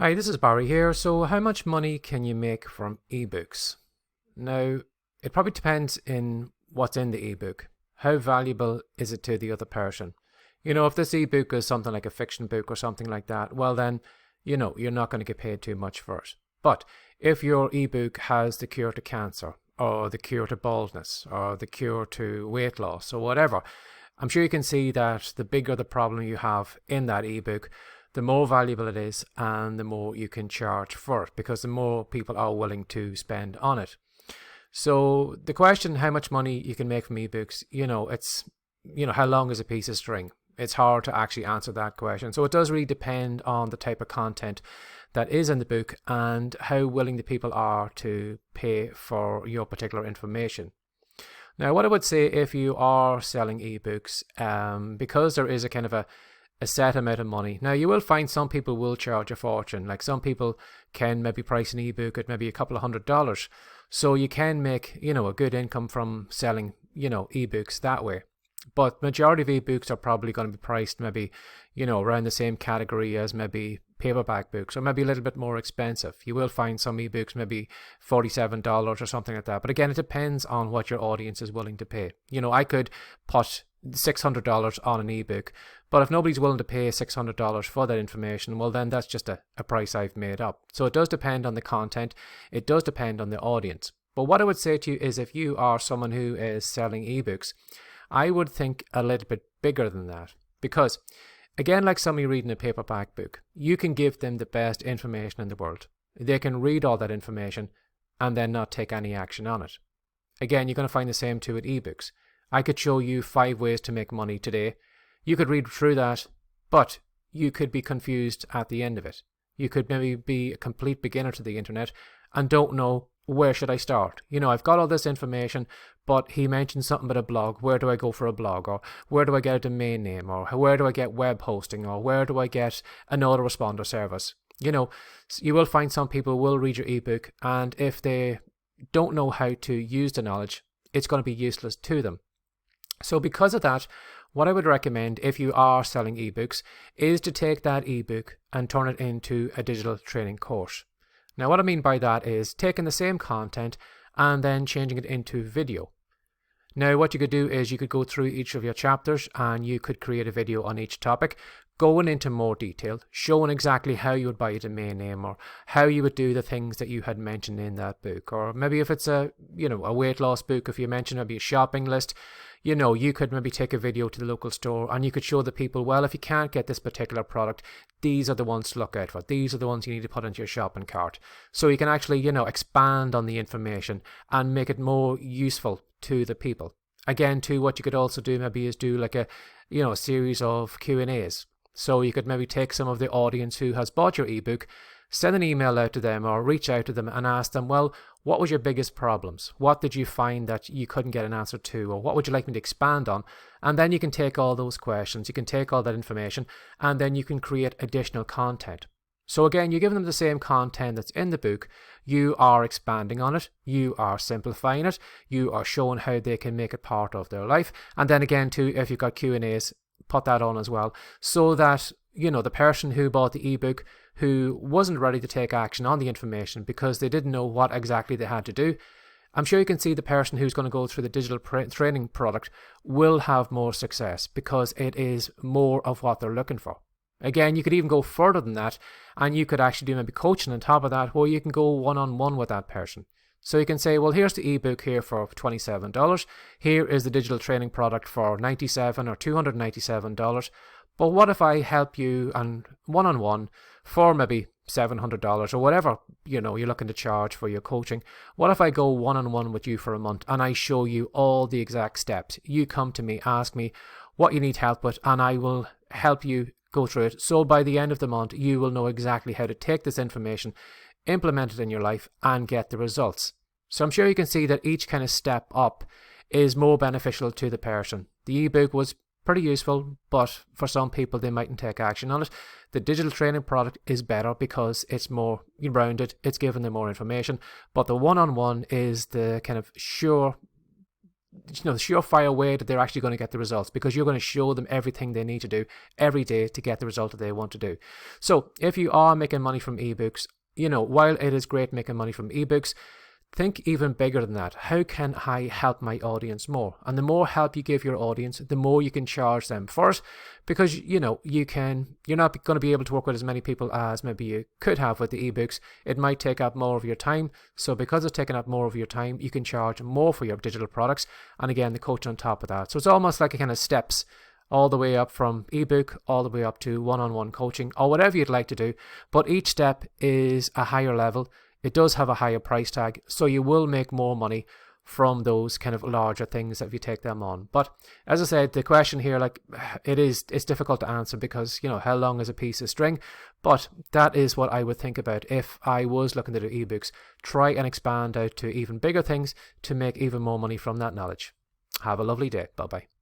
Hi, this is Barry here. So, how much money can you make from ebooks? Now, it probably depends in what's in the ebook. How valuable is it to the other person? If this ebook is something like a fiction book or something like that, well, then, you're not going to get paid too much for it. But if your ebook has the cure to cancer, or the cure to baldness, or the cure to weight loss, or whatever, I'm sure you can see that the bigger the problem you have in that ebook, the more valuable it is and the more you can charge for it because the more people are willing to spend on it. So the question how much money you can make from ebooks, it's how long is a piece of string? It's hard to actually answer that question. So it does really depend on the type of content that is in the book and how willing the people are to pay for your particular information. Now, what I would say if you are selling ebooks, because there is a kind of a set amount of money. Now, you will find some people will charge a fortune. Like some people can maybe price an ebook at maybe a couple of $100s. So you can make, a good income from selling, ebooks that way. But majority of ebooks are probably going to be priced maybe, around the same category as maybe paperback books or maybe a little bit more expensive. You will find some ebooks maybe $47 or something like that. But again, it depends on what your audience is willing to pay. I could put $600 on an ebook, but if nobody's willing to pay $600 for that information, well, then that's just a price I've made up. So it does depend on the content. It does depend on the audience. But what I would say to you is if you are someone who is selling ebooks, I would think a little bit bigger than that. Because, again, like somebody reading a paperback book, you can give them the best information in the world. They can read all that information and then not take any action on it. Again, you're going to find the same too with ebooks. I could show you 5 ways to make money today. You could read through that, but you could be confused at the end of it. You could maybe be a complete beginner to the internet and don't know where should I start. I've got all this information, but he mentioned something about a blog. Where do I go for a blog? Or where do I get a domain name? Or where do I get web hosting? Or where do I get an autoresponder service? You will find some people will read your ebook, and if they don't know how to use the knowledge, it's going to be useless to them. So because of that, what I would recommend if you are selling ebooks is to take that ebook and turn it into a digital training course. Now, what I mean by that is taking the same content and then changing it into video. Now, what you could do is you could go through each of your chapters and you could create a video on each topic, going into more detail, showing exactly how you would buy a domain name or how you would do the things that you had mentioned in that book. Or maybe if it's a weight loss book, if you mention maybe a shopping list, you could maybe take a video to the local store and you could show the people, well, if you can't get this particular product, these are the ones to look out for. These are the ones you need to put into your shopping cart. So you can actually, expand on the information and make it more useful to the people. Again, too, what you could also do maybe is do like a series of Q&As. So you could maybe take some of the audience who has bought your ebook, send an email out to them or reach out to them and ask them, well, what was your biggest problems? What did you find that you couldn't get an answer to? Or what would you like me to expand on? And then you can take all those questions, you can take all that information, and then you can create additional content. So again, you're giving them the same content that's in the book. You are expanding on it. You are simplifying it. You are showing how they can make it part of their life. And then again, too, if you've got Q&As, put that on as well, so that the person who bought the ebook who wasn't ready to take action on the information because they didn't know what exactly they had to do, I'm sure you can see the person who's going to go through the digital training product will have more success because it is more of what they're looking for. Again, you could even go further than that and you could actually do maybe coaching on top of that where you can go one-on-one with that person. So you can say, well, here's the ebook here for $27. Here is the digital training product for $97 or $297. But what if I help you on one-on-one for maybe $700 or whatever, you're looking to charge for your coaching? What if I go one-on-one with you for a month and I show you all the exact steps? You come to me, ask me what you need help with, and I will help you go through it. So by the end of the month, you will know exactly how to take this information, implement it in your life and get the results. So I'm sure you can see that each kind of step up is more beneficial to the person. The ebook was pretty useful, but for some people they mightn't take action on it. The digital training product is better because it's more rounded, it's giving them more information, but the one-on-one is the kind of sure the surefire way that they're actually going to get the results, because you're going to show them everything they need to do every day to get the result that they want to do. So if you are making money from ebooks, while it is great making money from ebooks, think even bigger than that. How can I help my audience more? And the more help you give your audience, the more you can charge them for it, because you're not going to be able to work with as many people as maybe you could have with the ebooks. It might take up more of your time. So because it's taking up more of your time, you can charge more for your digital products. And again, the coach on top of that. So it's almost like a kind of steps all the way up from ebook, all the way up to one-on-one coaching, or whatever you'd like to do. But each step is a higher level. It does have a higher price tag, so you will make more money from those kind of larger things if you take them on. But as I said, the question here, it's difficult to answer, because how long is a piece of string? But that is what I would think about if I was looking to do ebooks. Try and expand out to even bigger things to make even more money from that knowledge. Have a lovely day. Bye bye.